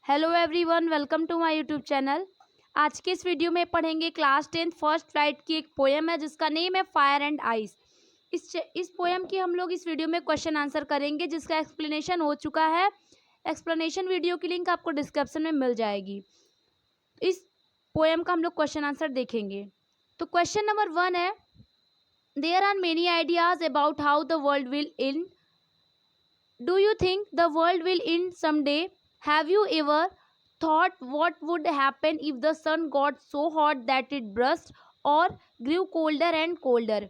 Hello everyone, welcome to my YouTube channel. आज के इस वीडियो में पढ़ेंगे क्लास 10 फर्स्ट राइट की एक पोएम है जिसका नेम है फायर एंड आइस। इस पोएम की हम लोग इस वीडियो में क्वेश्चन आंसर करेंगे जिसका एक्सप्लेनेशन हो चुका है। एक्सप्लेनेशन वीडियो की लिंक आपको डिस्क्रिप्शन में मिल जाएगी। इस पोएम का हम लोग क्वेश्चन आंसर देखेंगे। तो क्वेश्चन नंबर 1 है, there are many ideas about how the world will end. Do you think the world will end someday? Have you ever thought what would happen if the sun got so hot that it burst or grew colder and colder?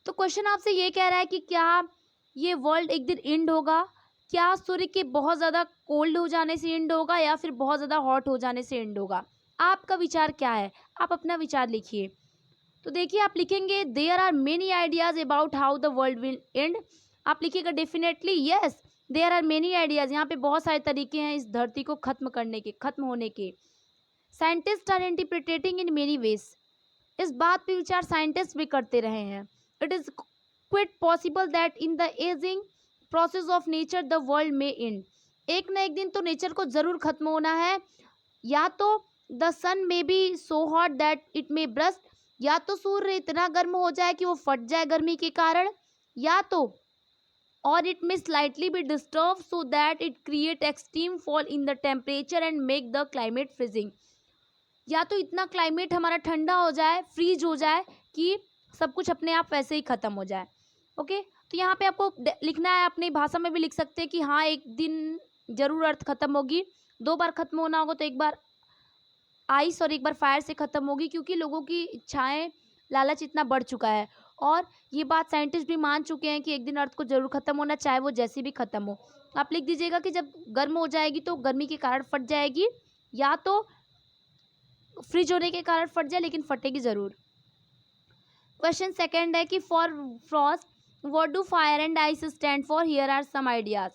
तो question आपसे ये कह रहा है कि क्या ये world एक दिन एंड होगा? क्या सूर्य के बहुत ज़्यादा कोल्ड हो जाने से एंड होगा या फिर बहुत ज़्यादा हॉट हो जाने से एंड होगा? आपका विचार क्या है? आप अपना विचार लिखिए। तो देखिए, आप लिखेंगे there are many ideas about how the world will end. आप लिखिएगा definitely yes there are many ideas. यहाँ पे बहुत सारे तरीके हैं इस धरती को खत्म करने के, खत्म होने के। Scientist are interpreting in many ways. इस बात पे विचार साइंटिस्ट भी करते रहे हैं। It is quite possible that in the ageing process of nature the world may end. एक न एक दिन तो नेचर को ज़रूर खत्म होना है। या तो the sun may be so hot that it may burst, या तो सूर्य इतना गर्म हो जाए कि वो फट जाए गर्मी के कारण, या तो or it may slightly be disturbed so that it create extreme fall in the temperature and make the climate freezing। या तो इतना क्लाइमेट हमारा ठंडा हो जाए, फ्रीज हो जाए कि सब कुछ अपने आप वैसे ही ख़त्म हो जाए। ओके, तो यहाँ पे आपको लिखना है, अपनी भाषा में भी लिख सकते हैं कि हाँ एक दिन ज़रूर अर्थ ख़त्म होगी। 2 बार ख़त्म होना होगा तो एक बार आइस और एक बार फायर से ख़त्म होगी, क्योंकि लोगों की इच्छाएं, लालच इतना बढ़ चुका है। और ये बात साइंटिस्ट भी मान चुके हैं कि एक दिन अर्थ को जरूर ख़त्म होना, चाहे वो जैसी भी ख़त्म हो। आप लिख दीजिएगा कि जब गर्म हो जाएगी तो गर्मी के कारण फट जाएगी, या तो फ्रिज होने के कारण फट जाए, लेकिन फटेगी ज़रूर। क्वेश्चन सेकंड है कि for Frost what do fire and ice stand for? Here are some ideas.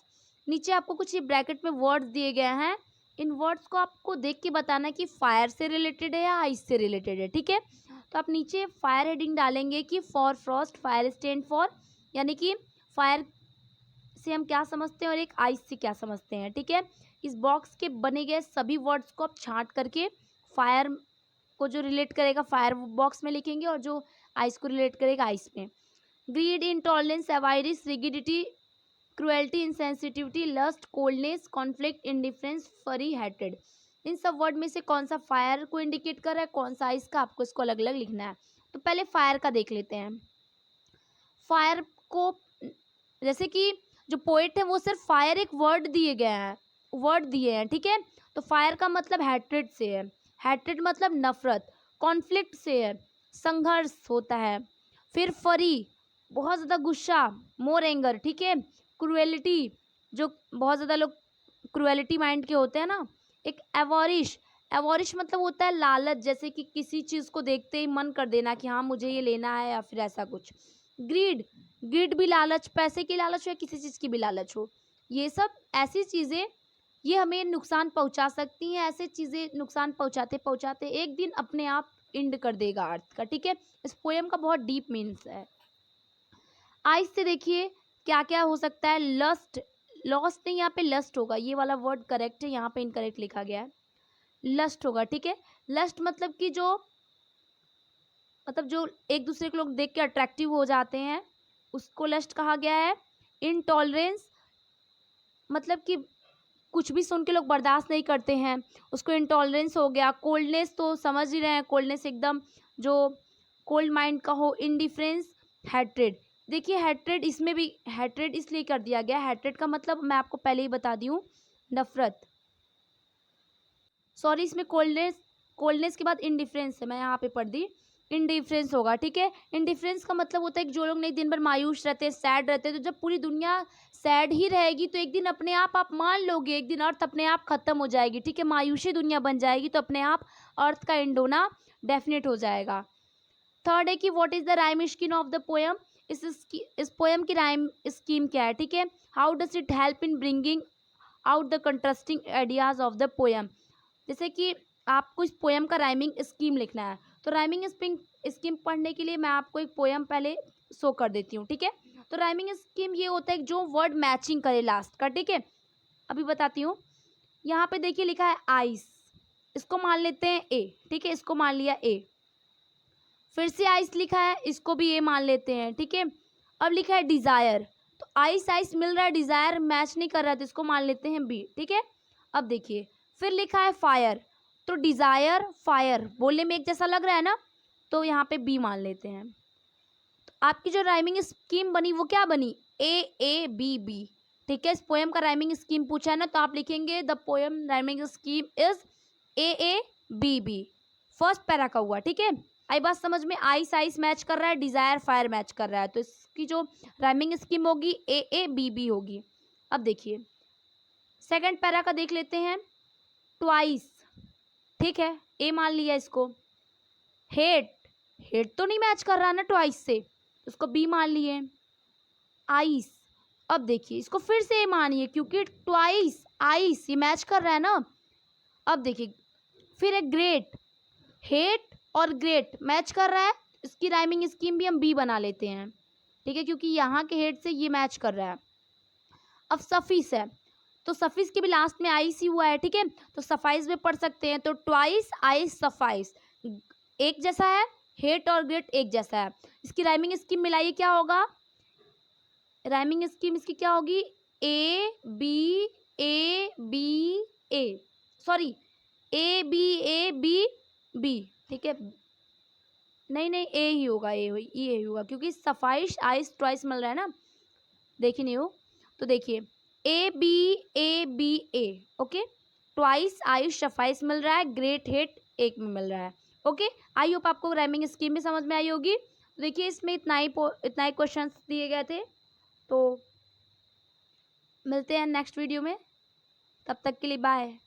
नीचे आपको कुछ ये ब्रैकेट में वर्ड्स दिए गए हैं। इन वर्ड्स को आपको देख के बताना है कि फायर से रिलेटेड है या आइस से रिलेटेड है। ठीक है, तो आप नीचे फायर हेडिंग डालेंगे कि for Frost fire stand for, यानी कि फायर से हम क्या समझते हैं और एक आइस से क्या समझते हैं। ठीक है, इस बॉक्स के बने गए सभी वर्ड्स को आप छांट करके फायर को जो रिलेट करेगा फायर बॉक्स में लिखेंगे और जो आइस को रिलेट करेगा आइस में। Greed, intolerance, avarice, rigidity, cruelty, insensitivity, lust, coldness, conflict, indifference, fury, hatred. इन सब वर्ड में से कौन सा फायर को इंडिकेट कर रहा है, कौन सा आइस का, आपको इसको अलग अलग लिखना है। तो पहले फायर का देख लेते हैं। फायर को, जैसे कि जो पोएट है वो सिर्फ फायर एक वर्ड दिए हैं। ठीक है, तो फायर का मतलब हैट्रेड से है। हैट्रेड मतलब नफरत, कॉन्फ्लिक्ट से है, संघर्ष होता है। फिर फरी, बहुत ज़्यादा गुस्सा, मोर एंगर। ठीक है, क्रुएलिटी, जो बहुत ज़्यादा लोग क्रुएलिटी माइंड के होते हैं ना। एक एवोरिश, एवोरिश मतलब होता है लालच, जैसे कि किसी चीज़ को देखते ही मन कर देना कि हाँ मुझे ये लेना है या फिर ऐसा कुछ। ग्रीड, ग्रीड भी लालच, पैसे की लालच हो या किसी चीज़ की भी लालच हो। ये सब ऐसी चीज़ें ये हमें नुकसान पहुंचा सकती हैं। ऐसे चीज़ें नुकसान पहुंचाते पहुंचाते एक दिन अपने आप एंड कर देगा अर्थ का। ठीक है, इस पोएम का बहुत डीप मीन्स है। आइस से देखिए क्या क्या हो सकता है। लस्ट, लॉस्ट नहीं, यहाँ पे लस्ट होगा, ये वाला वर्ड करेक्ट है, यहाँ पे इनकरेक्ट लिखा गया है, लस्ट होगा। ठीक है, लस्ट मतलब कि जो एक दूसरे को लोग देख के अट्रैक्टिव हो जाते हैं, उसको लस्ट कहा गया है। इनटॉलरेंस मतलब कि कुछ भी सुन के लोग बर्दाश्त नहीं करते हैं, उसको इंटॉलरेंस हो गया। कोल्डनेस तो समझ ही रहे हैं, कोल्डनेस एकदम जो कोल्ड माइंड का हो। Indifference, hatred. देखिए हैट्रेड, इसमें भी हैट्रेड इसलिए कर दिया गया, हैट्रेड का मतलब मैं आपको पहले ही बता दी हूँ, नफरत। सॉरी, इसमें कोल्डनेस के बाद इंडिफरेंस है, मैं यहाँ पे पढ़ दी, इंडिफरेंस होगा। ठीक है, इंडिफरेंस का मतलब होता है कि जो लोग नहीं दिन भर मायूस रहते हैं, सैड रहते हैं, तो जब पूरी दुनिया सैड ही रहेगी तो एक दिन अपने आप मान लोगे एक दिन अर्थ अपने आप खत्म हो जाएगी। ठीक है, मायूसी दुनिया बन जाएगी तो अपने आप अर्थ का एंड होना डेफिनेट हो जाएगा। थर्ड है कि what is the rhyme scheme of the poem. इस पोएम की राइम स्कीम क्या है। ठीक है, how does it help in bringing out the contrasting ideas of the poem. जैसे कि आपको इस पोएम का राइमिंग स्कीम लिखना है, तो राइमिंग स्कीम पढ़ने के लिए मैं आपको एक पोएम पहले शो कर देती हूँ। ठीक है, तो राइमिंग स्कीम ये होता है कि जो वर्ड मैचिंग करे लास्ट का। ठीक है, अभी बताती हूँ। यहाँ पे देखिए लिखा है आइस, इसको मान लेते हैं ए, ठीक है, इसको मान लिया ए। फिर से आइस लिखा है, इसको भी ए मान लेते हैं, ठीक है। अब लिखा है डिजायर, तो आइस आइस मिल रहा है, डिजायर मैच नहीं कर रहा है, तो इसको मान लेते हैं बी, ठीक है। अब देखिए फिर लिखा है फायर, तो डिजायर फायर बोलने में एक जैसा लग रहा है ना, तो यहाँ पे बी मान लेते हैं। तो आपकी जो राइमिंग स्कीम बनी वो क्या बनी, ए बी बी, ठीक है। इस पोएम का राइमिंग स्कीम पूछा है ना, तो आप लिखेंगे the poem rhyming scheme is A B B, first para का हुआ, ठीक है। आई बात समझ में, आइस आइस मैच कर रहा है, डिजायर फायर मैच कर रहा है, तो इसकी जो राइमिंग स्कीम होगी ए बी बी होगी। अब देखिए सेकंड पैरा का देख लेते हैं, ट्वाइस, ठीक है, ए मान लिया इसको। हेट, हेट तो नहीं मैच कर रहा ना ट्वाइस से, उसको बी मान लिए। आइस, अब देखिए इसको फिर से ए मानिए, क्योंकि ट्वाइस आइस ये मैच कर रहा है ना। अब देखिए फिर एक ग्रेट, हेट और ग्रेट मैच कर रहा है, इसकी राइमिंग स्कीम भी हम बी बना लेते हैं, ठीक है, क्योंकि यहाँ के हेट से ये मैच कर रहा है। अब सफिस है, तो सफिस के भी लास्ट में आइस ही हुआ है, ठीक है, तो सफाइस में पढ़ सकते हैं, तो ट्वाइस आइस सफाइस एक जैसा है, हेट और ग्रेट एक जैसा है। इसकी राइमिंग स्कीम मिलाइए, क्या होगा, राइमिंग स्कीम इसकी क्या होगी, A B A, sorry A B B, ठीक है, नहीं ए ही होगा, ए होगा, क्योंकि सफाइश आइस ट्वाइस मिल रहा है ना, देखिए नहीं हो, तो देखिए A B A, okay, twice ice sacrifice मिल रहा है, ग्रेट हेट एक में मिल रहा है, ओके। आई होप आपको राइमिंग स्कीम भी समझ में आई होगी। तो देखिए इसमें इतना ही क्वेश्चंस दिए गए थे, तो मिलते हैं नेक्स्ट वीडियो में, तब तक के लिए बाय।